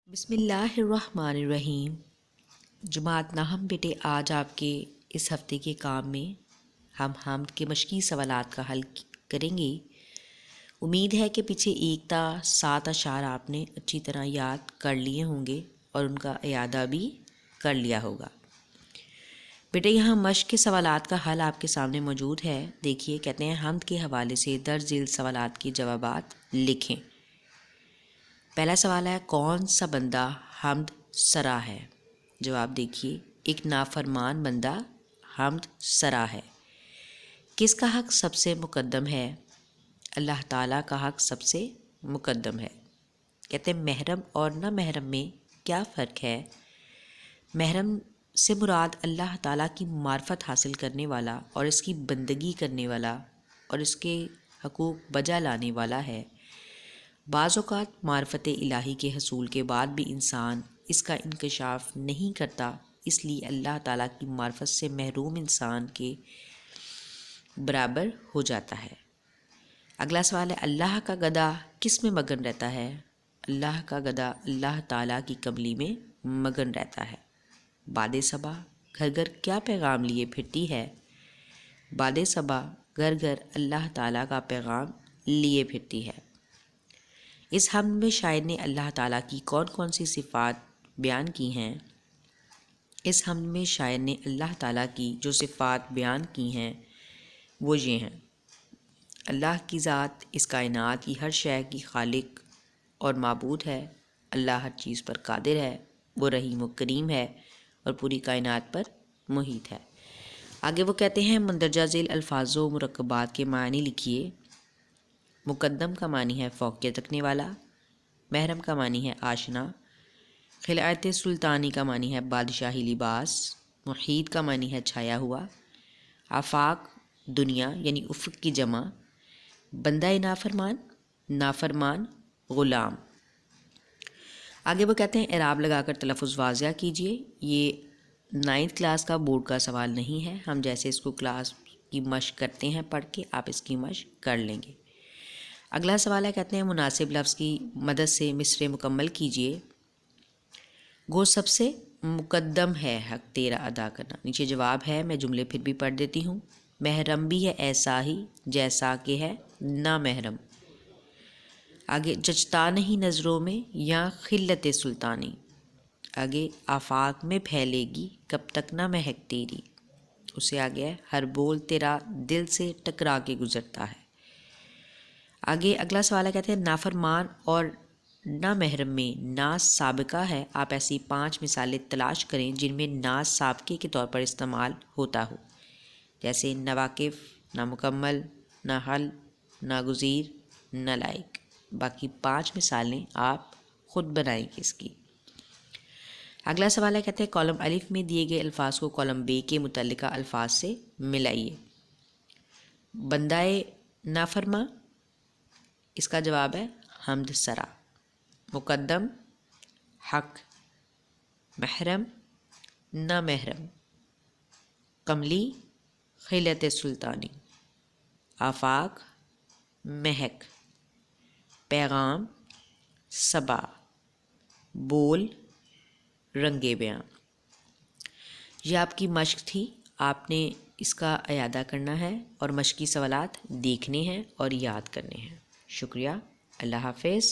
بسم اللہ الرحمن الرحیم۔ جماعت ناہم بیٹے، آج آپ کے اس ہفتے کے کام میں ہم حمد کے مشقی سوالات کا حل کریں گے۔ امید ہے کہ پیچھے 1 تا 7 اشعار آپ نے اچھی طرح یاد کر لیے ہوں گے اور ان کا اعادہ بھی کر لیا ہوگا۔ بیٹے یہاں مشق کے سوالات کا حل آپ کے سامنے موجود ہے۔ دیکھیے، کہتے ہیں حمد کے حوالے سے درج ذیل سوالات کے جوابات لکھیں۔ پہلا سوال ہے، کون سا بندہ حمد سرا ہے؟ جواب دیکھیے، ایک نافرمان بندہ حمد سرا ہے۔ کس کا حق سب سے مقدم ہے؟ اللہ تعالیٰ کا حق سب سے مقدم ہے۔ کہتے ہیں محرم اور نہ محرم میں کیا فرق ہے؟ محرم سے مراد اللہ تعالیٰ کی معرفت حاصل کرنے والا اور اس کی بندگی کرنے والا اور اس کے حقوق بجا لانے والا ہے۔ بعض اوقات معرفت الہی کے حصول کے بعد بھی انسان اس کا انکشاف نہیں کرتا، اس لیے اللہ تعالیٰ کی معرفت سے محروم انسان کے برابر ہو جاتا ہے۔ اگلا سوال ہے، اللہ کا گدھا کس میں مگن رہتا ہے؟ اللہ کا گدھا اللہ تعالیٰ کی کملی میں مگن رہتا ہے۔ باد صبا گھر گھر کیا پیغام لیے پھرتی ہے؟ باد صبا گھر گھر اللہ تعالیٰ کا پیغام لیے پھرتی ہے۔ اس حمد میں شاعر نے اللہ تعالیٰ کی کون کون سی صفات بیان کی ہیں؟ اس حمد میں شاعر نے اللہ تعالیٰ کی جو صفات بیان کی ہیں وہ یہ ہیں: اللہ کی ذات اس کائنات کی ہر شے کی خالق اور معبود ہے، اللہ ہر چیز پر قادر ہے، وہ رحیم و کریم ہے اور پوری کائنات پر محیط ہے۔ آگے وہ کہتے ہیں، مندرجہ ذیل الفاظ و مرکبات کے معنی لکھیے۔ مقدم کا معنی ہے فوقیت رکھنے والا، محرم کا معنی ہے آشنا، خلعت سلطانی کا معنی ہے بادشاہی لباس، محیط کا معنی ہے چھایا ہوا، آفاق دنیا یعنی افق کی جمع، بندہ نافرمان، نافرمان غلام۔ آگے وہ کہتے ہیں، اعراب لگا کر تلفظ واضح کیجیے۔ یہ 9th کلاس کا بورڈ کا سوال نہیں ہے، ہم جیسے اس کو کلاس کی مشق کرتے ہیں پڑھ کے، آپ اس کی مشق کر لیں گے۔ اگلا سوال ہے، کہتے ہیں مناسب لفظ کی مدد سے مصرع مکمل کیجیے۔ گو سب سے مقدم ہے حق تیرا ادا کرنا۔ نیچے جواب ہے، میں جملے پھر بھی پڑھ دیتی ہوں۔ محرم بھی ہے ایسا ہی جیسا کہ ہے نا محرم۔ آگے، جچتا نہیں نظروں میں یا خلت سلطانی۔ آگے، آفاق میں پھیلے گی کب تک نہ مہک تیری۔ اسے آگے ہے، ہر بول تیرا دل سے ٹکرا کے گزرتا ہے۔ آگے اگلا سوال ہے، کہتے ہیں نافرمان اور نا محرم میں ناز سابقہ ہے۔ آپ ایسی 5 مثالیں تلاش کریں جن میں ناز سابقے کے طور پر استعمال ہوتا ہو، جیسے ناواقف، نامکمل، ناحل، ناگزیر، نالائق۔ باقی 5 مثالیں آپ خود بنائیں گے اس کی۔ اگلا سوال ہے، کہتے ہیں کالم الف میں دیے گئے الفاظ کو کالم ب کے متعلقہ الفاظ سے ملائیے۔ بندہ نافرما، اس کا جواب ہے حمد سرا۔ مقدم حق، محرم نا محرم، کملی خلعت سلطانی، آفاق مہک، پیغام صبا، بول رنگ بیاں۔ یہ آپ کی مشق تھی، آپ نے اس کا اعادہ کرنا ہے اور مشقی سوالات دیکھنے ہیں اور یاد کرنے ہیں۔ شکریہ، اللہ حافظ۔